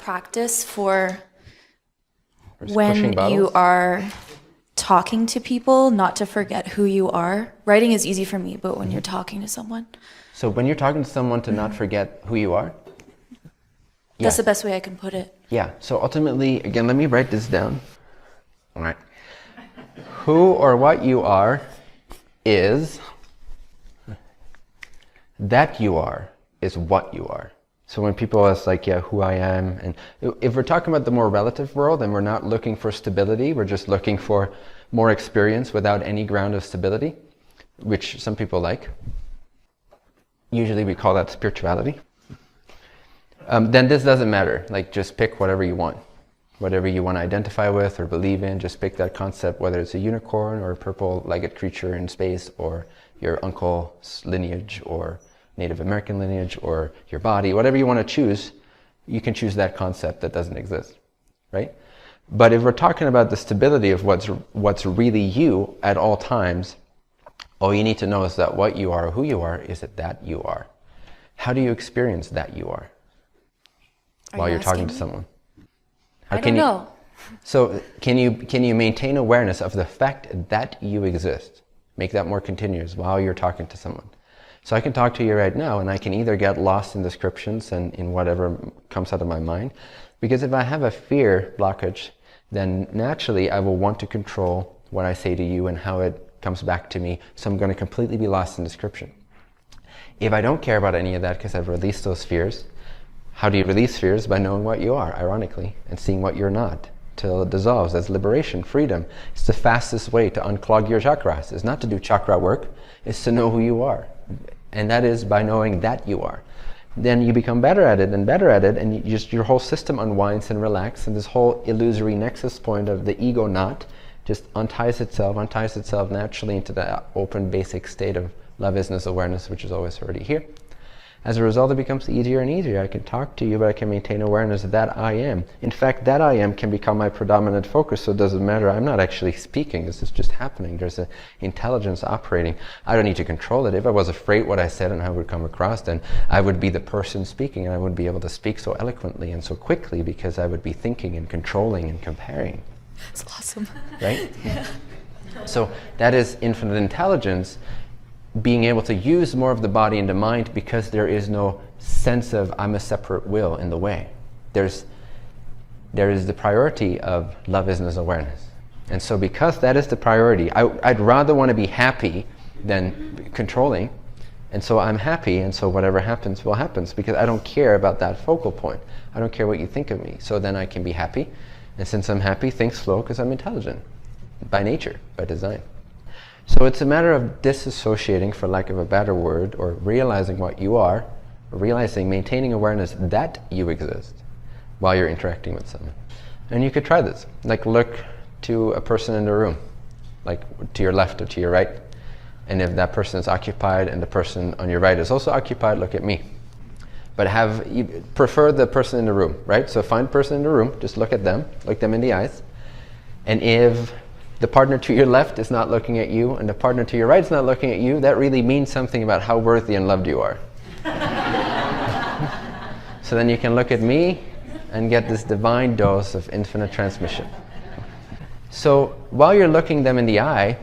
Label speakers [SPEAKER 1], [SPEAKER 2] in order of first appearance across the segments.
[SPEAKER 1] practice for
[SPEAKER 2] Pushing
[SPEAKER 1] when
[SPEAKER 2] bottles?
[SPEAKER 1] you are talking to people, not to forget who you are? Writing is easy for me, but when you're talking to someone,
[SPEAKER 2] So when you're talking to someone, to not forget who you are?
[SPEAKER 1] that's the best way I can put it.
[SPEAKER 2] Yeah, so ultimately, again, let me write this down. All right. Who or what you are is that you are is what you are. So when people ask like, yeah, who I am, and if we're talking about the more relative world and we're not looking for stability, we're just looking for more experience without any ground of stability, which some people like. Usually we call that spirituality. Then this doesn't matter. Like, just pick whatever you want. Whatever you want to identify with or believe in, just pick that concept, whether it's a unicorn or a purple-legged creature in space, or your uncle's lineage, or Native American lineage, or your body. Whatever you want to choose, you can choose that concept that doesn't exist, right? But if we're talking about the stability of what's really you at all times, all you need to know is that what you are, or who you are, is that you are. How do you experience that you are? While you're talking to someone?
[SPEAKER 1] I don't know.
[SPEAKER 2] So can you maintain awareness of the fact that you exist? Make that more continuous while you're talking to someone. So I can talk to you right now and I can either get lost in descriptions and in whatever comes out of my mind, because if I have a fear blockage, then naturally I will want to control what I say to you and how it comes back to me, so I'm going to completely be lost in description. If I don't care about any of that because I've released those fears, how do you release fears? By knowing what you are, ironically, and seeing what you're not, till it dissolves. That's liberation, freedom. It's the fastest way to unclog your chakras. It's not to do chakra work, it's to know who you are. And that is by knowing that you are. Then you become better at it, and your whole system unwinds and relaxes, and this whole illusory nexus point of the ego knot just unties itself naturally into the open, basic state of love, isness, awareness, which is always already here. As a result, it becomes easier and easier. I can talk to you, but I can maintain awareness that I am. In fact, that I am can become my predominant focus, so it doesn't matter. I'm not actually speaking. This is just happening. There's an intelligence operating. I don't need to control it. If I was afraid what I said and how it would come across, then I would be the person speaking, and I wouldn't be able to speak so eloquently and so quickly, because I would be thinking and controlling and comparing.
[SPEAKER 1] It's awesome.
[SPEAKER 2] Right? Yeah. So that is infinite intelligence, being able to use more of the body and the mind, because there is no sense of I'm a separate will in the way. There is the priority of love, isness, awareness. And so because that is the priority, I'd rather want to be happy than controlling. And so I'm happy, and so whatever happens will happen, because I don't care about that focal point. I don't care what you think of me. So then I can be happy. And since I'm happy, things flow because I'm intelligent by nature, by design. So it's a matter of disassociating, for lack of a better word, or realizing what you are, maintaining awareness that you exist while you're interacting with someone. And you could try this. Like, look to a person in the room, like to your left or to your right. And if that person is occupied and the person on your right is also occupied, look at me. But prefer the person in the room, right? So find the person in the room, just look at them, look them in the eyes. And if the partner to your left is not looking at you and the partner to your right is not looking at you, that really means something about how worthy and loved you are. So then you can look at me and get this divine dose of infinite transmission. So while you're looking them in the eye,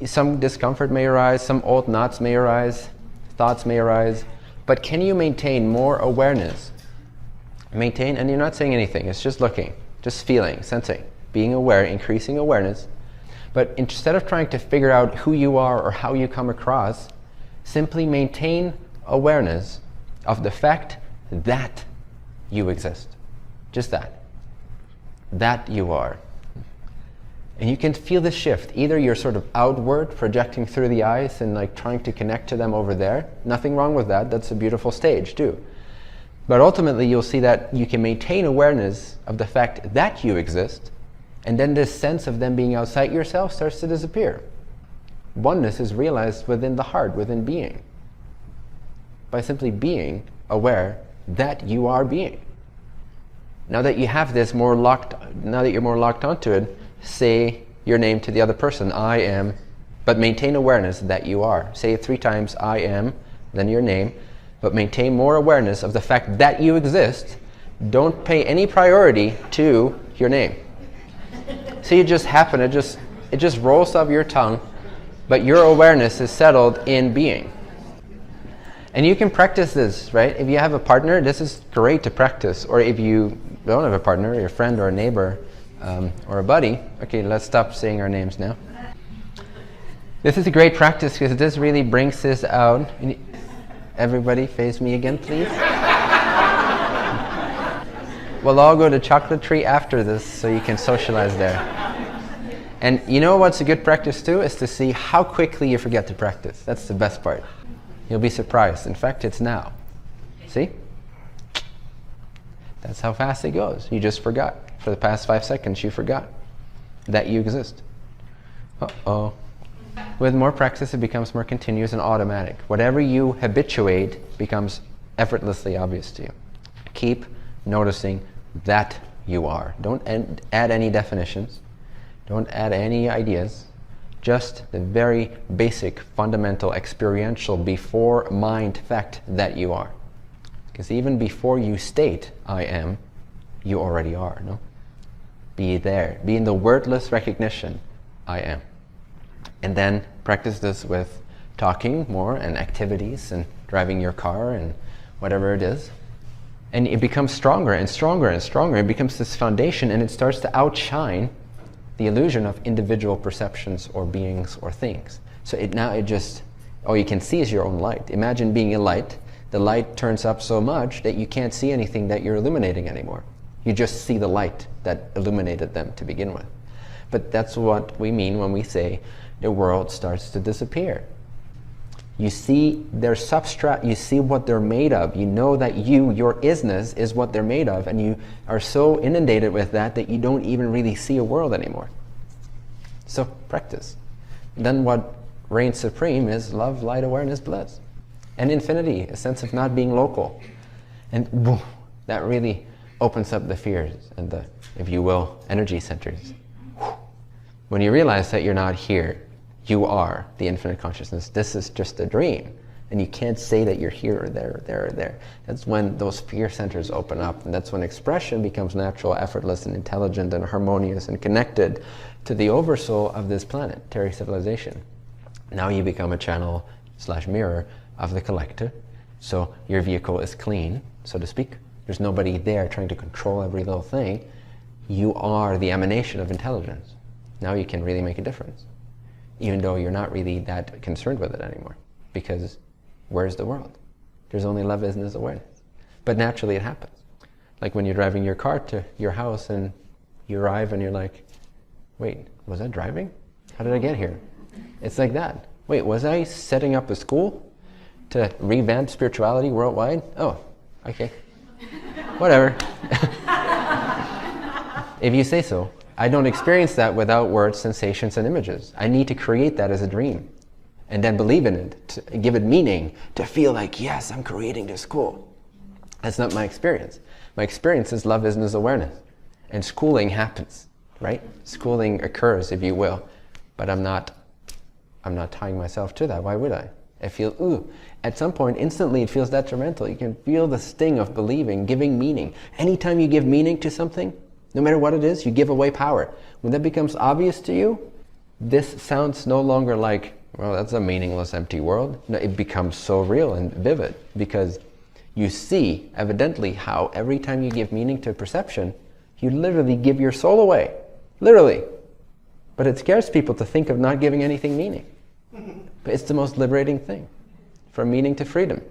[SPEAKER 2] some discomfort may arise, some old knots may arise, thoughts may arise, but can you maintain more awareness? Maintain, and you're not saying anything, it's just looking, just feeling, sensing, being aware, increasing awareness. But instead of trying to figure out who you are or how you come across, simply maintain awareness of the fact that you exist. Just that. That you are. And you can feel the shift. Either you're sort of outward, projecting through the eyes and like trying to connect to them over there. Nothing wrong with that. That's a beautiful stage too. But ultimately you'll see that you can maintain awareness of the fact that you exist, and then this sense of them being outside yourself starts to disappear. Oneness is realized within the heart, within being, by simply being aware that you are being. Now that you have this now that you're more locked onto it, say your name to the other person, I am, but maintain awareness that you are. Say it 3 times, I am, then your name, but maintain more awareness of the fact that you exist. don't pay any priority to your name. So you just happen, it just rolls off your tongue, but your awareness is settled in being. And you can practice this, right? If you have a partner, this is great to practice. Or if you don't have a partner, your friend or a neighbor or a buddy. Okay, let's stop saying our names now. This is a great practice because this really brings this out. Everybody face me again, please. We'll all go to Chocolate Tree after this so you can socialize there. And you know what's a good practice too? Is to see how quickly you forget to practice. That's the best part. You'll be surprised. In fact, it's now. See? That's how fast it goes. You just forgot. For the past 5 seconds, you forgot that you exist. Uh-oh. With more practice, it becomes more continuous and automatic. Whatever you habituate becomes effortlessly obvious to you. Keep noticing that you are. Don't add any definitions. Don't add any ideas. Just the very basic, fundamental, experiential, before mind fact that you are. Because even before you state, I am, you already are, no? Be there. Be in the wordless recognition, I am. And then practice this with talking more and activities and driving your car and whatever it is. And it becomes stronger and stronger and stronger. It becomes this foundation and it starts to outshine the illusion of individual perceptions or beings or things. So all you can see is your own light. Imagine being a light. The light turns up so much that you can't see anything that you're illuminating anymore. You just see the light that illuminated them to begin with. But that's what we mean when we say the world starts to disappear. You see their substrate, you see what they're made of. You know that your isness is what they're made of, and you are so inundated with that you don't even really see a world anymore. So practice. Then what reigns supreme is love, light, awareness, bliss. And infinity, a sense of not being local. And boom, that really opens up the fears and the, if you will, energy centers. When you realize that you're not here, you are the infinite consciousness. This is just a dream. And you can't say that you're here or there or there or there. That's when those fear centers open up. And that's when expression becomes natural, effortless, and intelligent, and harmonious, and connected to the oversoul of this planetary civilization. Now you become a channel / mirror of the collective. So your vehicle is clean, so to speak. There's nobody there trying to control every little thing. You are the emanation of intelligence. Now you can really make a difference, even though you're not really that concerned with it anymore. Because where's the world? There's only love, isness, awareness. But naturally it happens. Like when you're driving your car to your house and you arrive and you're like, wait, was I driving? How did I get here? It's like that. Wait, was I setting up a school to revamp spirituality worldwide? Oh, okay. Whatever. If you say so. I don't experience that without words, sensations, and images. I need to create that as a dream and then believe in it, to give it meaning, to feel like, yes, I'm creating this school. That's not my experience. My experience is love, isness, awareness. And schooling happens, right? Schooling occurs, if you will, but I'm not tying myself to that. Why would I? I feel, ooh, at some point, instantly it feels detrimental. You can feel the sting of believing, giving meaning. Anytime you give meaning to something, no matter what it is, you give away power. When that becomes obvious to you, this sounds no longer like, well, that's a meaningless, empty world. No, it becomes so real and vivid because you see, evidently, how every time you give meaning to a perception, you literally give your soul away. Literally. But it scares people to think of not giving anything meaning. But it's the most liberating thing. From meaning to freedom.